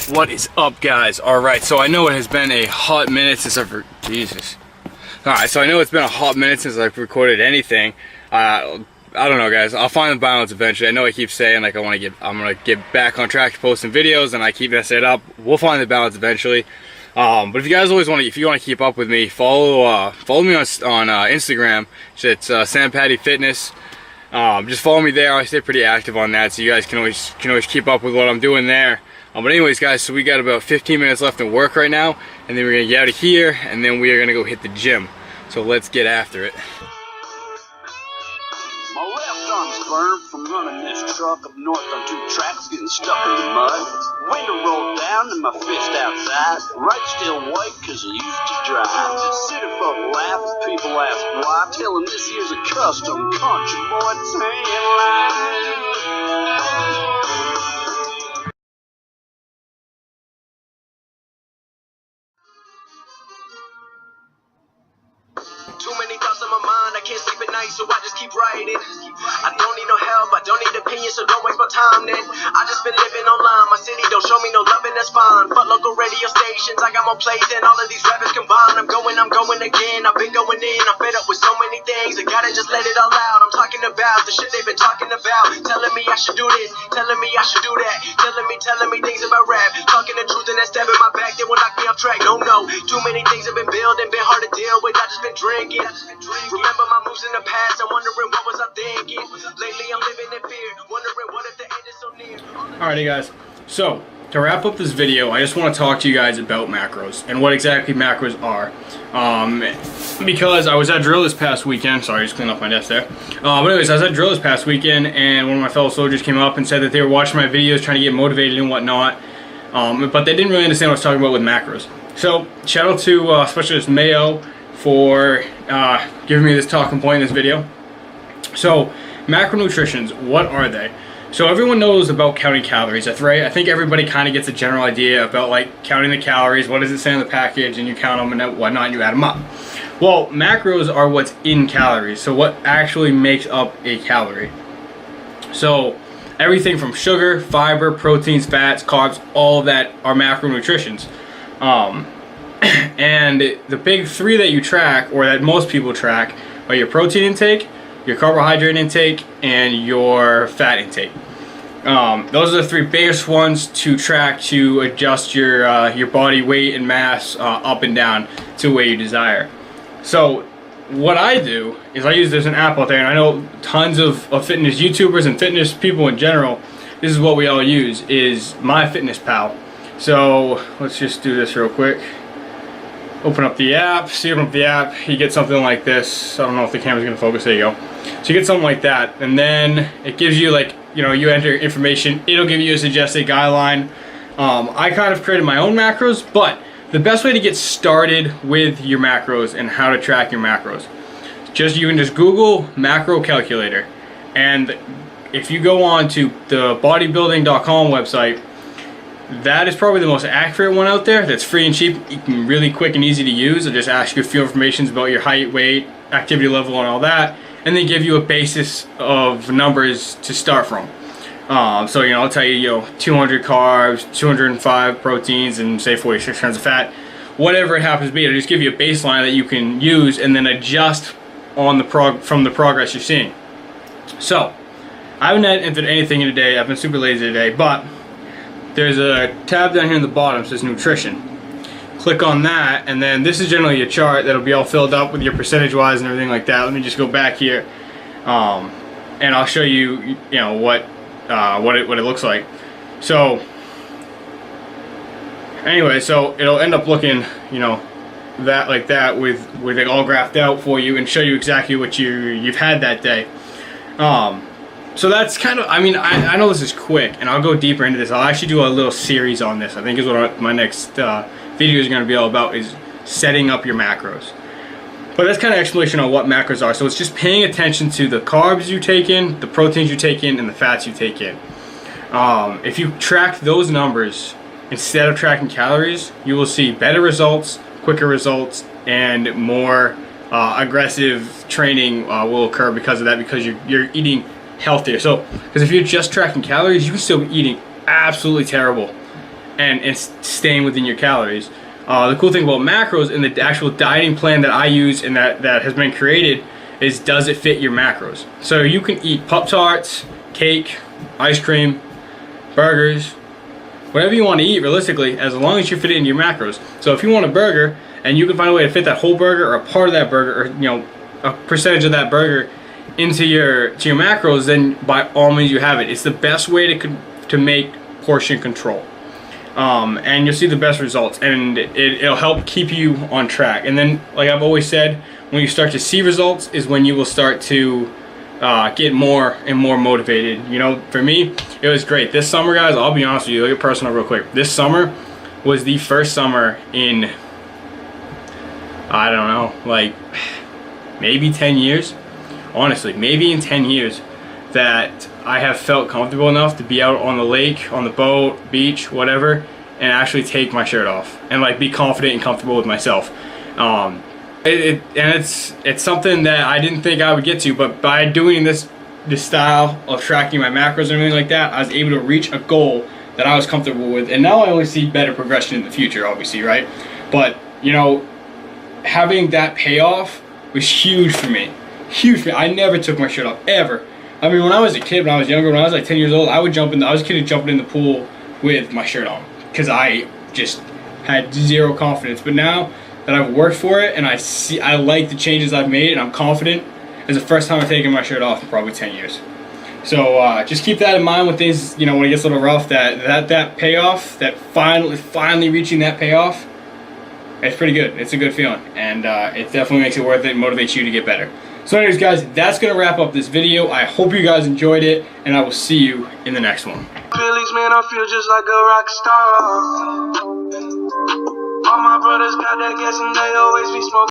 What is up, guys? Alright, so I know it has been a hot minute since I've Jesus. Alright, so I know it's been a hot minute since I've recorded anything. I don't know, guys. I'll find the balance eventually. I know I keep saying like I'm gonna get back on track to posting videos, and I keep messing it up. We'll find the balance eventually. But if you guys if you want to keep up with me, follow me on Instagram. It's Sam Paddy Fitness. Just follow me there. I stay pretty active on that, so you guys can always keep up with what I'm doing there. But anyways, guys, so we got about 15 minutes left in work right now, and then we're gonna get out of here, and then we are gonna go hit the gym. So let's get after it. My left arm's burned from running this truck up north on 2 tracks, getting stuck in the mud. Window rolled down and my fist outside. Right still white cause I used to drive. City folk laugh as people ask why. Tell them this here's a custom country boy tan line. Too many thoughts on my mind, I can't sleep at night, so I just keep writing. I don't need no help, I don't need opinions, so don't waste my time then. I just been living online, my city don't show me no love, and that's fine. Fuck local radio stations, I got more plays than all of these rappers combined. I'm going again, I've been going in, I'm fed up with so many things. I gotta just let it all out, I'm talking about the shit they've been talking about. Telling me I should do this, telling me I should do that. Telling me things about rap. Talking the truth and that stab in my back, they will knock me off track. No, too many things have been building, been hard to deal with, I just been drinking. Remember my moves in the past, I'm wondering what was I thinking. Lately I'm living in fear, wondering what if the end is so near. Alrighty, guys, so to wrap up this video, I just want to talk to you guys about macros and what exactly macros are. Because I was at drill this past weekend. Sorry, just clean up my desk there. But anyways, I was at drill this past weekend, and one of my fellow soldiers came up and said that they were watching my videos trying to get motivated and whatnot, but they didn't really understand what I was talking about with macros. So shout out to Specialist Mayo for giving me this talking point in this video. So macronutritions, what are they? So everyone knows about counting calories, that's right. I think everybody kind of gets a general idea about like counting the calories, what does it say on the package, and you count them and whatnot, and you add them up. Well, macros are what's in calories, so what actually makes up a calorie. So everything from sugar, fiber, proteins, fats, carbs, all of that are macronutrients. And the big 3 that you track, or that most people track, are your protein intake, your carbohydrate intake, and your fat intake. Those are the 3 biggest ones to track to adjust your body weight and mass up and down to where you desire. So what I do is I use, there's an app out there, and I know tons of fitness YouTubers and fitness people in general. This is what we all use, is MyFitnessPal. So let's just do this real quick. Open up the app, you get something like this. I don't know if the camera's gonna focus, there you go. So you get something like that, and then it gives you, like, you know, you enter information, it'll give you a suggested guideline. I kind of created my own macros, but the best way to get started with your macros and how to track your macros, you can just Google macro calculator, and if you go on to the bodybuilding.com website, that is probably the most accurate one out there. That's free and cheap, really quick and easy to use. It'll just ask you a few information about your height, weight, activity level, and all that, and then give you a basis of numbers to start from. So, you know, I'll tell you, 200 carbs, 205 proteins, and say 46 grams of fat, whatever it happens to be. It'll just give you a baseline that you can use and then adjust on from the progress you're seeing. So I haven't entered anything in today. I've been super lazy today, but there's a tab down here in the bottom that says nutrition. Click on that, and then this is generally a chart that'll be all filled up with your percentage wise and everything like that. Let me just go back here, and I'll show you, what it looks like. So anyway, so it'll end up looking, that like that with it all graphed out for you and show you exactly what you've had that day. So that's kind of, I know this is quick, and I'll go deeper into this. I'll actually do a little series on this. I think is what my next video is going to be all about, is setting up your macros. But that's kind of explanation on what macros are. So it's just paying attention to the carbs you take in, the proteins you take in, and the fats you take in. If you track those numbers instead of tracking calories, you will see better results, quicker results, and more aggressive training will occur because of that, because you're eating healthier. So, because if you're just tracking calories, you can still be eating absolutely terrible, and it's staying within your calories. The cool thing about macros and the actual dieting plan that I use and that has been created is, does it fit your macros? So you can eat Pop-Tarts, cake, ice cream, burgers, whatever you want to eat realistically, as long as you fit it into your macros. So if you want a burger and you can find a way to fit that whole burger or a part of that burger, or a percentage of that burger into your macros, then by all means you have it. It's the best way to make portion control. And you'll see the best results, and it'll help keep you on track. And then, like I've always said, when you start to see results is when you will start to get more and more motivated. For me, it was great. This summer, guys, I'll be honest with you, look at personal real quick. This summer was the first summer in, I don't know, like maybe 10 years. Honestly, maybe in 10 years that I have felt comfortable enough to be out on the lake, on the boat, beach, whatever, and actually take my shirt off and like be confident and comfortable with myself. It's something that I didn't think I would get to, but by doing this style of tracking my macros and everything like that, I was able to reach a goal that I was comfortable with, and now I only see better progression in the future, obviously, right? But having that payoff was huge for me. Huge for me. I never took my shirt off, ever. I mean, when I was a kid, when I was younger, when I was like 10 years old, I was a kid jumping in the pool with my shirt on because I just had zero confidence. But now that I've worked for it and I like the changes I've made and I'm confident, it's the first time I've taken my shirt off in probably 10 years. So just keep that in mind when things, when it gets a little rough, that payoff, that finally reaching that payoff, it's pretty good. It's a good feeling, and it definitely makes it worth it and motivates you to get better. So anyways, guys, that's going to wrap up this video. I hope you guys enjoyed it, and I will see you in the next one. Phillies, man, I feel just like a rock star. All my brothers got that gas and they always be smoking.